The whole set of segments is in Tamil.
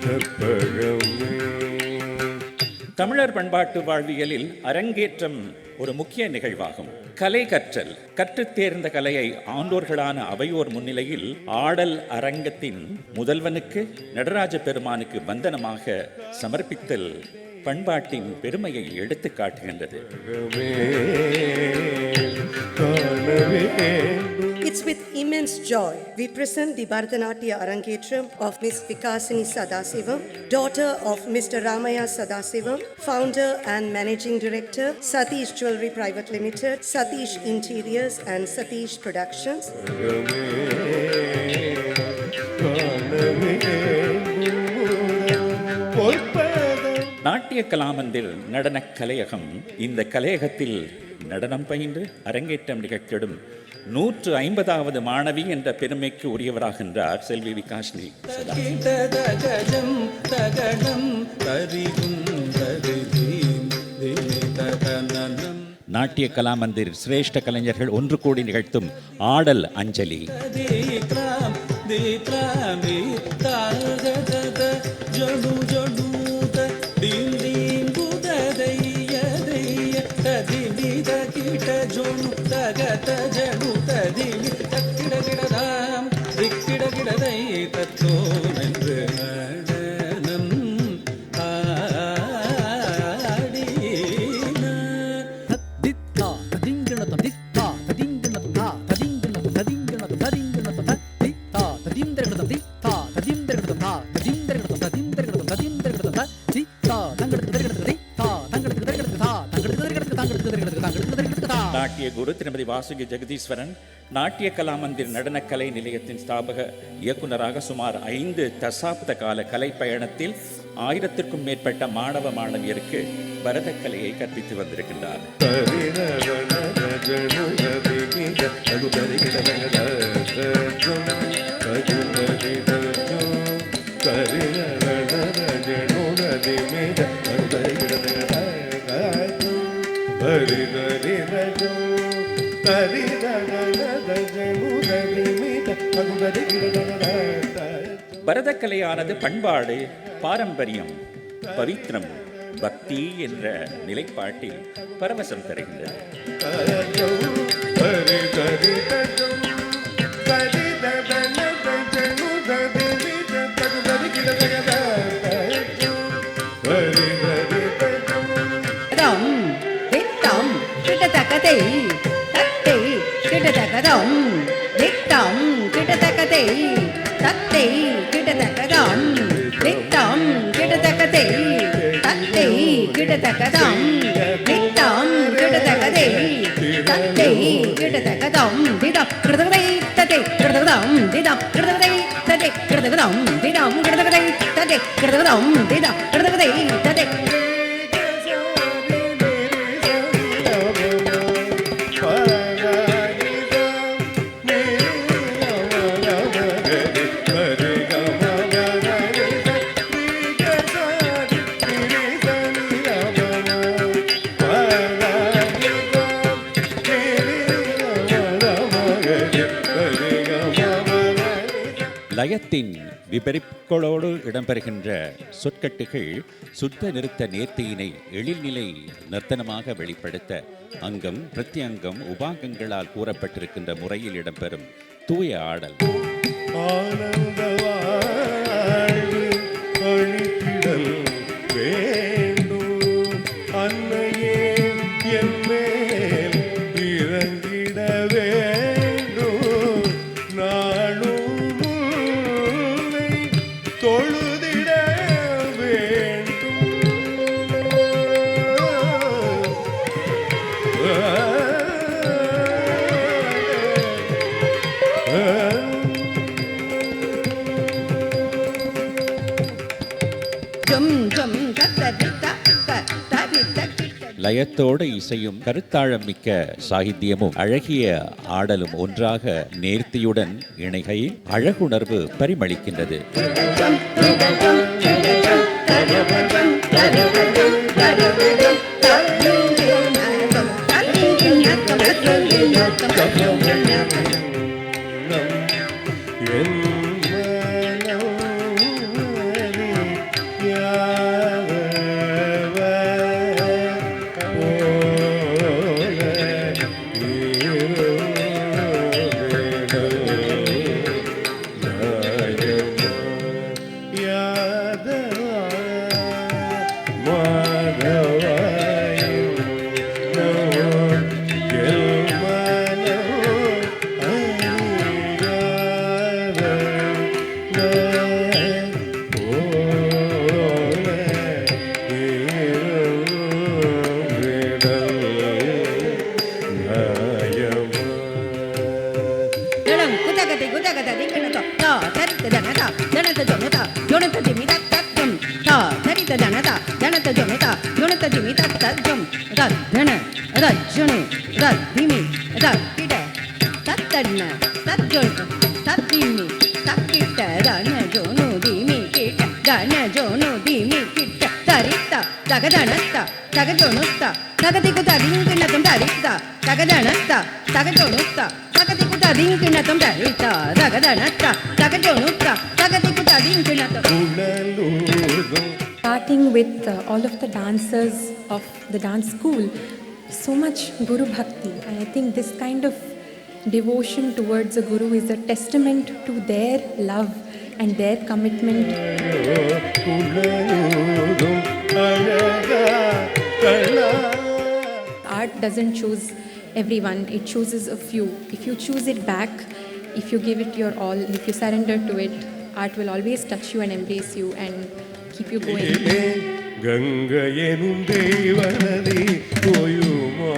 கற்பகமே. தமிழர் பண்பாட்டு வாழ்வியலில் அரங்கேற்றம் ஒரு முக்கிய நிகழ்வாகும். கலை கற்றல், கற்றுத் தேர்ந்த கலையை ஆண்டோர்களான அவையோர் முன்னிலையில் ஆடல் அரங்கத்தின் முதல்வனுக்கு நடராஜ பெருமானுக்கு வந்தனமாக சமர்ப்பித்தல் பண்பாட்டின் பெருமையை எடுத்து காட்டுகின்றது. It's with immense joy we present the Bharatanatyam Arangetram of Miss Vikasini Sadasivam, daughter of Mr. Ramaya Sadasivam, founder and managing director, Satish Jewelry Private Limited, Satish Interiors and Satish Productions. நாட்டிய கலாமந்திர் நடனக் கலையகம் இந்த கலையகத்தில் நடனம் பயின்று அரங்கேற்றம் நிகழ்த்திடும் 150வது மாணவி என்ற பெருமைக்கு உரியவராகின்றார் செல்வி விகாஷினி. நாட்டிய கலாமந்திர் சிரேஷ்ட கலைஞர்கள் ஒன்று கூடி நிகழ்த்தும் ஆடல் அஞ்சலி. நாட்டிய குரு திருமதி வாசுகி ஜெகதீஸ்வரன் நாட்டிய கலாமந்திர் நடனக்கலை நிலையத்தின் ஸ்தாபக இயக்குநராக சுமார் 5 தசாப்த கால கலை பயணத்தில் 1000க்கும் மேற்பட்ட மாணவ மாணவியருக்கு பரதக்கலையை கற்பித்து வந்திருக்கின்றார். பரதக்கலையானது பண்பாடு, பாரம்பரியம், பவித்ரம், பக்தி என்ற நிலைப்பாட்டில் பரவசம் தருகின்றது. லயத்தின் விபரிப்புகளோடு இடம்பெறுகின்ற சொற்கட்டுகள் சுத்த நிறுத்த நேர்த்தியினை எழில்நிலை நர்த்தனமாக வெளிப்படுத்த அங்கம் பிரத்யங்கம் உபாங்கங்களால் கூறப்பட்டிருக்கின்ற முறையில் இடம்பெறும் தூய ஆடல். லயத்தோடு இசையும் கருத்தாழம் மிக்க சாகித்யமும் அழகிய ஆடலும் ஒன்றாக நேர்த்தியுடன் இணைகையில் அழகுணர்வு பரிமளிக்கின்றது. Starting with all of the dancers of the dance school, so much Guru Bhakti, and I think this kind of devotion towards a Guru is a testament to their love and their commitment. Art doesn't choose everyone, it chooses a few. If you choose it back, if you give it your all, if you surrender to it, art will always touch you and embrace you and keep you going. கங்கையெனும் தெய்வநதி போயுமா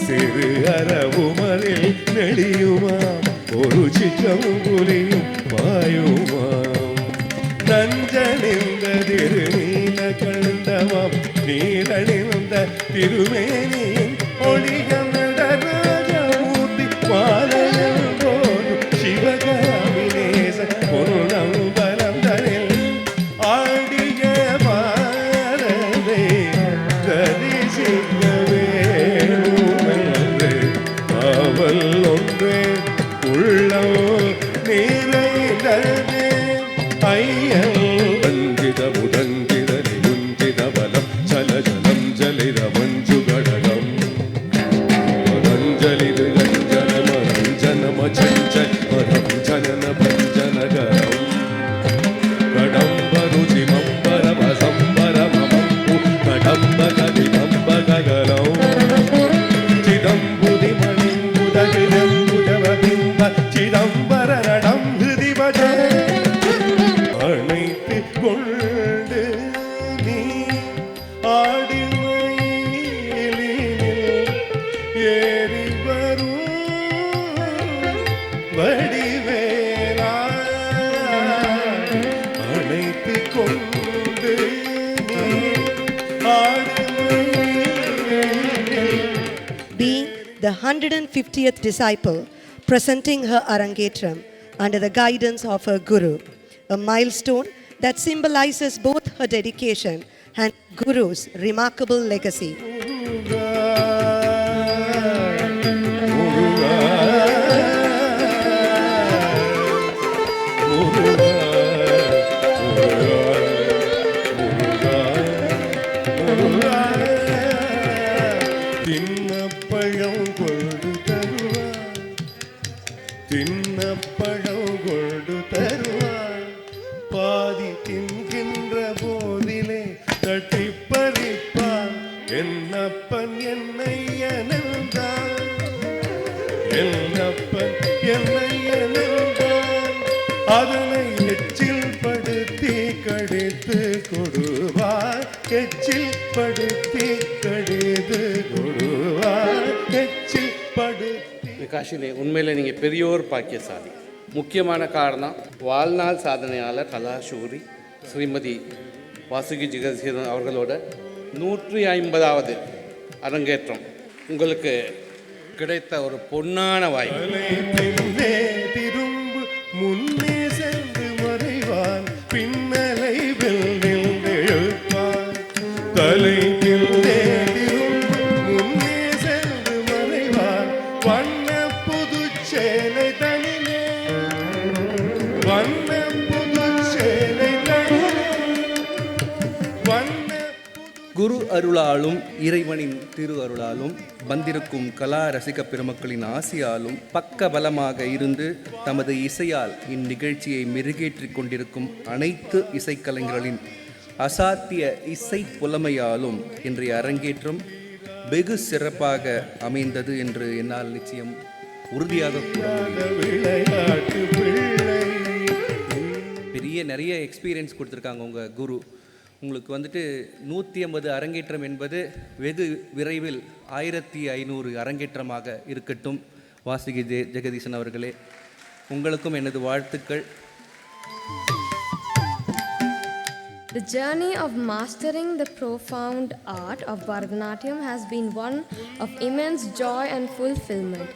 சிறு அரவுமலில் நெடியுமா ஒரு சிற்றம் புலியும் பாயுமா நஞ்சணிந்த திருநீல கண்டமாம் நீலணிந்த திருமேனியின் ஒளிகம் நடராஜமூர்த்தி பாலயம் போலும் சிவகாமி நேச பொருணம் பலம் தனில் ஆடிய பாரதை தரிசிக்க வேணுமென்று அவள் ஒன்றே உள்ளம் நிறைந்ததே ஐயல் வஞ்சித முதஞ்சித நிகுஞ்சித பலம் ஜலஜலம் ஜலித மஞ்சு கடகம் மரஞ்சலிது கஞ்சன மரஞ்சனம சஞ்சல் மரம் ஜனன பஞ்சனகரம் கடம்பருதி மம்பரம சம்பரமமம்பு கடம்ப கதிபம்ப ககலம் சிதம்புதி மணிம்புதகிதம்புதவபிம்ப சிதம்பர நடம் ஹிருதிபஜ அணைத்து கொண்டு நீ ஆடிமயிலினில் ஏறி வரும் வடிவேலா அணைத்து கொண்டு நீ ஆடிமயிலினில் Being the 150th disciple, presenting her Arangetram under the guidance of her Guru, a milestone that symbolizes both her dedication and Guru's remarkable legacy. தின்னப்பழம் கொண்டு தருவார் தின்னப்பழம் கொண்டு தருவார் பாதி தின்கின்ற போதிலே தட்டி பறிப்பார் என்னப்பன் என்னையனந்தான் என்னப்பன் என்னையனந்தான் அதனை எச்சில் படுத்தி கடித்து கொடுவார் எச்சில் படுத்தி கடித்து கொடுவார் எச்சில் படுத்தி காஷிலே உண்மையில் நீங்கள் பெரியோர் பாக்கியசாலி. முக்கியமான காரணம் வாழ்நாள் சாதனையாளர் கலாசூரி ஸ்ரீமதி வாசுகி ஜெகதீஸ்வரன் அவர்களோட 150வது அரங்கேற்றம் உங்களுக்கு கிடைத்த ஒரு பொன்னான வாய்ப்பு. பின்னே திரும்பு முன்னே சென்று மறைவான் பின்னலை வெல்லில் எழுப்பான் தலை பின்னே திரும்பு முன்னே சென்று மறைவான் வண்ண புதுச்சேலை தனிலே வண்ண புதுச்சேலை தனிலே வண்ண குரு அருளாலும் இறைவனின் திரு அருளாலும் வந்திருக்கும் கலா ரசிக பெருமக்களின் ஆசியாலும் பக்க பலமாக இருந்து தமது இசையால் இந்நிகழ்ச்சியை மெருகேற்றிக் கொண்டிருக்கும் அனைத்து இசைக்கலைஞர்களின் அசாத்திய இசை புலமையாலும் இன்றைய அரங்கேற்றம் வெகு சிறப்பாக அமைந்தது என்று என்னால் நிச்சயம் உறுதியாக கூற முடியும். விளையாட்டு பிள்ளை நிறைய எக்ஸ்பீரியன்ஸ் கொடுத்துருக்காங்க உங்கள் குரு. உங்களுக்கு வந்துட்டு 150 அரங்கேற்றம் என்பது வெகு விரைவில் 1500 அரங்கேற்றமாக இருக்கட்டும். வாசுகி ஜெகதீசன் அவர்களே, உங்களுக்கும் எனது வாழ்த்துக்கள். The journey of mastering the profound art of Bharatanatyam has been one of immense joy and fulfillment.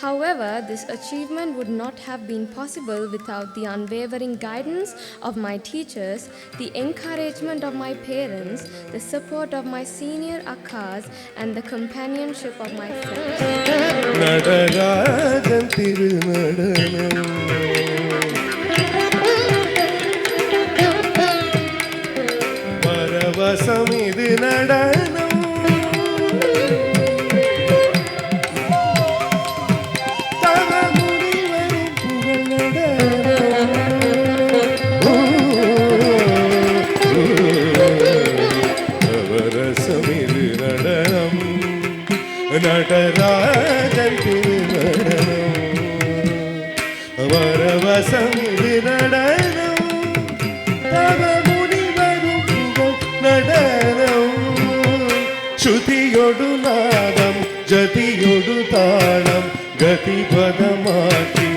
However, this achievement would not have been possible without the unwavering guidance of my teachers, the encouragement of my parents, the support of my senior akkas, and the companionship of my friends. Natarajan திருநடனம் பரவசம் இது நடனம் நடராஜன் திருநடனம் வரவசம் இது நடனம் தவ முனிவரும் புகழ் நடனம் ஸ்ருதியொடு நாதம் ஜதியொடு தாளம் கதிபதமாக்கி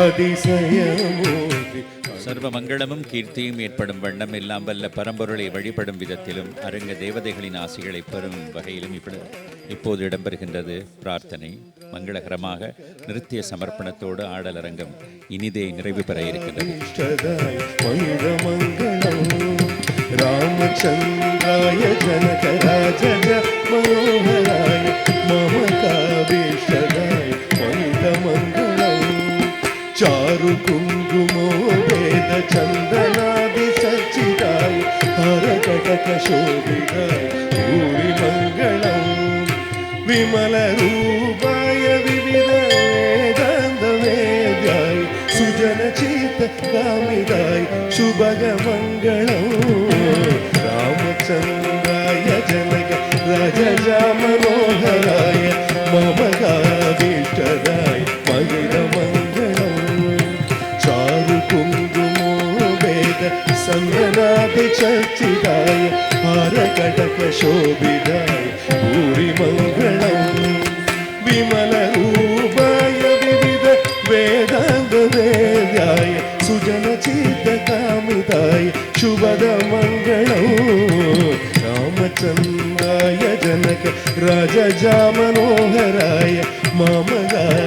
அதிசயமூர்த்தி சர்வ மங்களமும் கீர்த்தியும் ஏற்படும் வண்ணம் எல்லாம் வல்ல பரம்பொருளை வழிபடும் விதத்திலும் அரங்க தேவதைகளின் ஆசிகளை பெறும் வகையிலும் இப்போது இடம்பெறுகின்றது பிரார்த்தனை. மங்களகரமாக நிருத்திய சமர்ப்பணத்தோடு ஆடலரங்கம் இனிதே நிறைவு பெற இருக்கின்றது. ராமச்சந்திராய ஜனகராஜ மனோகராய மமகாபீஷதாய மங்களம் चारु कुंकुमो वेद चंदनादि सच्चिदाय हरकटक शोभिताय भूरि मंगलम विमल रूपाय विविध वेदांत वेद्याय सुजन चित कामिदाय शुभग मंगलम रामचंद्राय जनक राजा मनोहराय ममगाभीष्टदाय मगिलमंगलम कुंकुमो वेद संगनादि चर्चिदाय हारकटक शोभिदाय भूरि मंगलम विमल रूपाय विविध वेदांग वेद्याय सुजन चित्त कामिदाय शुभद मंगलम रामचंद्राय जनक राजा मनोहराय ममगाय